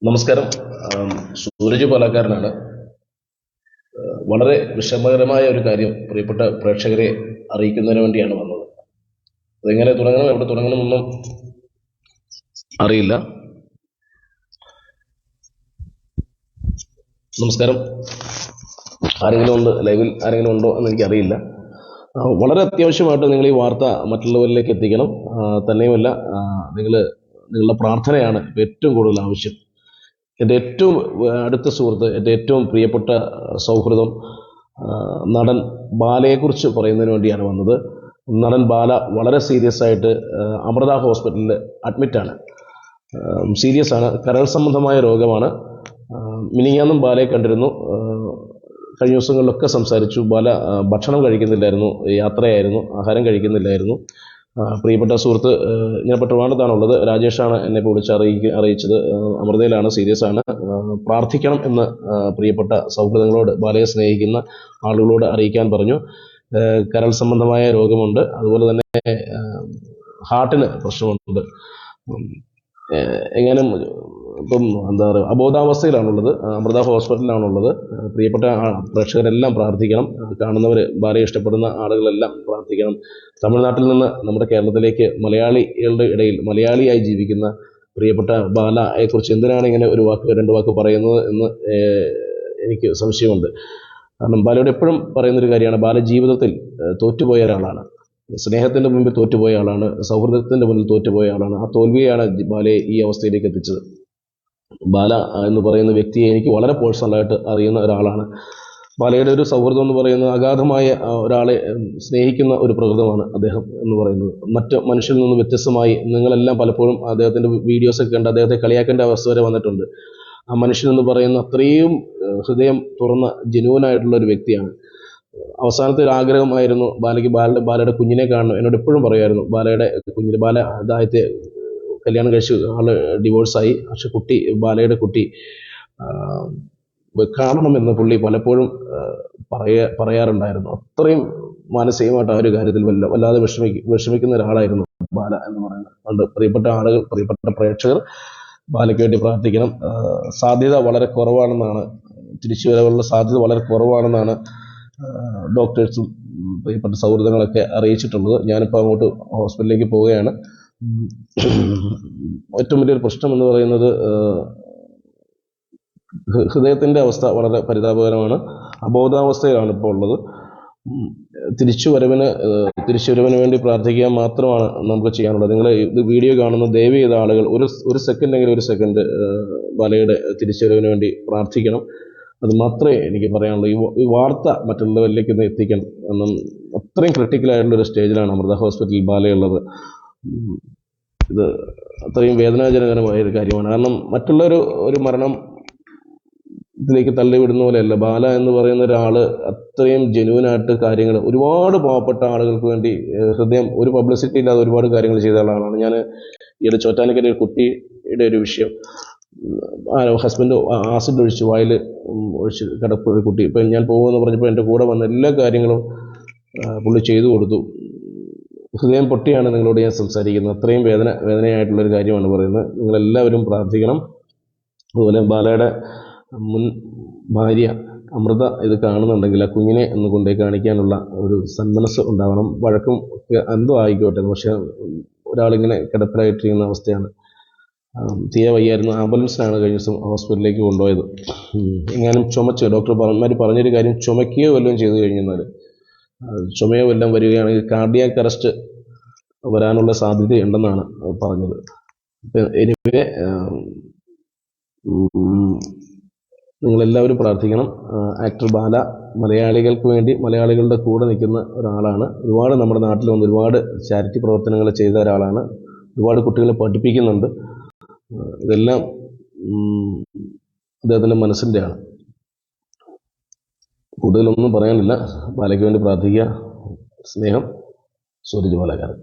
നമസ്കാരം. സൂരജ് പാലക്കാരനാണ്. വളരെ വിഷമകരമായ ഒരു കാര്യം പ്രിയപ്പെട്ട പ്രേക്ഷകരെ അറിയിക്കുന്നതിന് വേണ്ടിയാണ് വന്നത്. അതെങ്ങനെ തുടങ്ങണം, എവിടെ തുടങ്ങണമെന്നും അറിയില്ല. നമസ്കാരം. ആരെങ്കിലും ഉണ്ട് ലൈവിൽ? ആരെങ്കിലും ഉണ്ടോ എന്ന് എനിക്കറിയില്ല. വളരെ അത്യാവശ്യമായിട്ട് നിങ്ങൾ ഈ വാർത്ത മറ്റുള്ളവരിലേക്ക് എത്തിക്കണം. തന്നെയുമല്ല, നിങ്ങളുടെ പ്രാർത്ഥനയാണ് ഏറ്റവും കൂടുതൽ ആവശ്യം. എൻ്റെ ഏറ്റവും അടുത്ത സുഹൃത്ത്, എൻ്റെ ഏറ്റവും പ്രിയപ്പെട്ട സൗഹൃദം നടൻ ബാലയെക്കുറിച്ച് പറയുന്നതിന് വേണ്ടിയാണ് വന്നത്. നടൻ ബാല വളരെ സീരിയസ് ആയിട്ട് അമൃത ഹോസ്പിറ്റലിൽ അഡ്മിറ്റാണ്. സീരിയസ് ആണ്, കരൾ സംബന്ധമായ രോഗമാണ്. മിനിങ്ങാന്നും ബാലയെ കണ്ടിരുന്നു. കഴിഞ്ഞ ദിവസങ്ങളിലൊക്കെ സംസാരിച്ചു. ബാല ഭക്ഷണം കഴിക്കുന്നില്ലായിരുന്നു, യാത്രയായിരുന്നു, ആഹാരം കഴിക്കുന്നില്ലായിരുന്നു. പ്രിയപ്പെട്ട സുഹൃത്ത്, ഞാൻ ട്രിവാൻഡ്രത്താണുള്ളത്. രാജേഷാണ് എന്നെ ഇപ്പോൾ വിളിച്ച് അറിയിച്ചത്. അമൃതയിലാണ്, സീരിയസ് ആണ്, പ്രാർത്ഥിക്കണം എന്ന് പ്രിയപ്പെട്ട സൗഹൃദങ്ങളോട്, ബാലയെ സ്നേഹിക്കുന്ന ആളുകളോട് അറിയിക്കാൻ പറഞ്ഞു. കരൾ സംബന്ധമായ രോഗമുണ്ട്, അതുപോലെ തന്നെ ഹാർട്ടിന് പ്രശ്നമുണ്ട്. എങ്ങനെയും ഇപ്പം എന്താ പറയുക, അബോധാവസ്ഥയിലാണുള്ളത്. അമൃത ഹോസ്പിറ്റലിലാണുള്ളത്. പ്രിയപ്പെട്ട പ്രേക്ഷകരെല്ലാം പ്രാർത്ഥിക്കണം. കാണുന്നവർ, ബാലയെ ഇഷ്ടപ്പെടുന്ന ആളുകളെല്ലാം പ്രാർത്ഥിക്കണം. തമിഴ്നാട്ടിൽ നിന്ന് നമ്മുടെ കേരളത്തിലേക്ക് മലയാളികളുടെ ഇടയിൽ മലയാളിയായി ജീവിക്കുന്ന പ്രിയപ്പെട്ട ബാലയെക്കുറിച്ച് എന്തിനാണ് ഇങ്ങനെ ഒരു വാക്ക്, രണ്ട് വാക്ക് പറയുന്നത് എന്ന് എനിക്ക് സംശയമുണ്ട്. കാരണം ബാലയോട് എപ്പോഴും പറയുന്നൊരു കാര്യമാണ്, ബാല ജീവിതത്തിൽ തോറ്റുപോയ ഒരാളാണ്. സ്നേഹത്തിൻ്റെ മുമ്പിൽ തോറ്റുപോയ ആളാണ്, സൗഹൃദത്തിൻ്റെ മുന്നിൽ തോറ്റുപോയ ആളാണ്. ആ തോൽവിയാണ് ബാലയെ ഈ അവസ്ഥയിലേക്ക് എത്തിച്ചത്. ബാല എന്ന് പറയുന്ന വ്യക്തിയെ എനിക്ക് വളരെ പേഴ്സണലായിട്ട് അറിയുന്ന ഒരാളാണ്. ബാലയുടെ ഒരു സൗഹൃദം എന്ന് പറയുന്നത് അഗാധമായ ഒരാളെ സ്നേഹിക്കുന്ന ഒരു പ്രകൃതമാണ് അദ്ദേഹം എന്ന് പറയുന്നത്. മറ്റ് മനുഷ്യരിൽ നിന്ന് വ്യത്യസ്തമായി നിങ്ങളെല്ലാം പലപ്പോഴും അദ്ദേഹത്തിൻ്റെ വീഡിയോസൊക്കെ കണ്ട് അദ്ദേഹത്തെ കളിയാക്കേണ്ട അവസ്ഥ വരെ വന്നിട്ടുണ്ട്. ആ മനുഷ്യൻ എന്ന് പറയുന്ന അത്രയും ഹൃദയം തുറന്ന ജെന്യുവനായിട്ടുള്ള ഒരു വ്യക്തിയാണ്. അവസാനത്തെ ഒരു ആഗ്രഹമായിരുന്നു ബാലയുടെ കുഞ്ഞിനെ കാണണം. എന്നോട് എപ്പോഴും പറയുമായിരുന്നു, ബാല അദ്ദേഹത്തെ കല്യാണം കഴിച്ച് ആള് ഡിവോഴ്സായി. പക്ഷെ ബാലയുടെ കുട്ടി കാണണമെന്ന് പുള്ളി പലപ്പോഴും പറയാറുണ്ടായിരുന്നു. അത്രയും മാനസികമായിട്ട് ആ ഒരു കാര്യത്തിൽ വല്ലാതെ വിഷമിക്കുന്ന ഒരാളായിരുന്നു ബാല എന്ന് പറയുന്നത്. അതുകൊണ്ട് പ്രിയപ്പെട്ട ആളുകൾ, പ്രിയപ്പെട്ട പ്രേക്ഷകർ ബാലയ്ക്ക് വേണ്ടി പ്രാർത്ഥിക്കണം. സാധ്യത വളരെ കുറവാണെന്നാണ്, തിരിച്ചു വരവുള്ള സാധ്യത വളരെ കുറവാണെന്നാണ് ഡോക്ടേഴ്സും പ്രിയപ്പെട്ട സൗഹൃദങ്ങളൊക്കെ അറിയിച്ചിട്ടുള്ളത്. ഞാനിപ്പോൾ അങ്ങോട്ട് ഹോസ്പിറ്റലിലേക്ക് പോവുകയാണ്. ഏറ്റവും വലിയൊരു പ്രശ്നം എന്ന് പറയുന്നത് ഹൃദയത്തിൻ്റെ അവസ്ഥ വളരെ പരിതാപകരമാണ്. അബോധാവസ്ഥയിലാണ് ഇപ്പോൾ ഉള്ളത്. തിരിച്ചുവരവിന് വേണ്ടി പ്രാർത്ഥിക്കുക മാത്രമാണ് നമുക്ക് ചെയ്യാനുള്ളത്. നിങ്ങൾ ഇത് വീഡിയോ കാണുന്ന ദയവ് ചെയ്ത ആളുകൾ ഒരു സെക്കൻഡ് ബാലയുടെ തിരിച്ചുവരവിന് വേണ്ടി പ്രാർത്ഥിക്കണം. അത് മാത്രമേ എനിക്ക് പറയാനുള്ളൂ. ഈ വാർത്ത മറ്റുള്ളവരിലേക്ക് ഒന്ന് എത്തിക്കണം. കാരണം അത്രയും ക്രിട്ടിക്കലായിട്ടുള്ളൊരു സ്റ്റേജിലാണ് അമൃത ഹോസ്പിറ്റലിൽ ബാലയുള്ളത്. ഇത് അത്രയും വേദനാജനകരമായ ഒരു കാര്യമാണ്. കാരണം മറ്റുള്ള ഒരു മരണം ഇതിലേക്ക് തള്ളിവിടുന്ന പോലെയല്ല. ബാല എന്ന് പറയുന്ന ഒരാൾ അത്രയും ജെന്യുവനായിട്ട് കാര്യങ്ങൾ, ഒരുപാട് പാവപ്പെട്ട ആളുകൾക്ക് വേണ്ടി ഹൃദയം, ഒരു പബ്ലിസിറ്റി ഇല്ലാതെ ഒരുപാട് കാര്യങ്ങൾ ചെയ്ത ആളാണ്. ഞാൻ ഈയിടെ ചോറ്റാനിക്കര ഒരു കുട്ടിയുടെ ഒരു വിഷയം, ഹസ്ബൻഡ് ആസിഡ് ഒഴിച്ച് വായിൽ ഒഴിച്ച് കിടപ്പൊരു കുട്ടി, ഇപ്പം ഞാൻ പോകുമെന്ന് പറഞ്ഞപ്പോൾ എൻ്റെ കൂടെ വന്ന എല്ലാ കാര്യങ്ങളും പുള്ളി ചെയ്തു കൊടുത്തു. ഹൃദയം പൊട്ടിയാണ് നിങ്ങളോട് ഞാൻ സംസാരിക്കുന്നത്. അത്രയും വേദനയായിട്ടുള്ളൊരു കാര്യമാണ് പറയുന്നത്. നിങ്ങളെല്ലാവരും പ്രാർത്ഥിക്കണം. അതുപോലെ ബാലയുടെ മുൻ ഭാര്യ അമൃത ഇത് കാണുന്നുണ്ടെങ്കിൽ ആ കുഞ്ഞിനെ ഒന്ന് കൊണ്ടേ കാണിക്കാനുള്ള ഒരു സന്മനസ് ഉണ്ടാവണം. വഴക്കും എന്തോ ആയിക്കോട്ടെ, പക്ഷേ ഒരാളിങ്ങനെ കിടപ്പിലായിട്ടിരിക്കുന്ന അവസ്ഥയാണ്. തീരെ വയ്യായിരുന്നു. ആംബുലൻസിലാണ് കഴിഞ്ഞ ദിവസം ഹോസ്പിറ്റലിലേക്ക് കൊണ്ടുപോയത്. എങ്ങാനും ഡോക്ടർമാർ പറഞ്ഞൊരു കാര്യം, ചുമക്കുകയോ വല്ലതും ചെയ്തു കഴിഞ്ഞാൽ, ചുമയോ വല്ലതും വരികയാണെങ്കിൽ കാർഡിയാക് അറസ്റ്റ് വരാനുള്ള സാധ്യതയുണ്ടെന്നാണ് പറഞ്ഞത്. എനിവേ, നിങ്ങളെല്ലാവരും പ്രാർത്ഥിക്കണം. ആക്ടർ ബാല മലയാളികൾക്ക് വേണ്ടി, മലയാളികളുടെ കൂടെ നിൽക്കുന്ന ഒരാളാണ്. ഒരുപാട് നമ്മുടെ നാട്ടിൽ വന്ന് ഒരുപാട് ചാരിറ്റി പ്രവർത്തനങ്ങൾ ചെയ്ത ഒരാളാണ്. ഒരുപാട് കുട്ടികളെ പഠിപ്പിക്കുന്നുണ്ട്. ഇതെല്ലാം അദ്ദേഹത്തിൻ്റെ മനസ്സിൻ്റെയാണ്. കൂടുതലൊന്നും പറയാനില്ല. ബാലയ്ക്ക് വേണ്ടി പ്രാർത്ഥിക്കുക. സ്നേഹം, സൂരജ് പാലക്കാരൻ.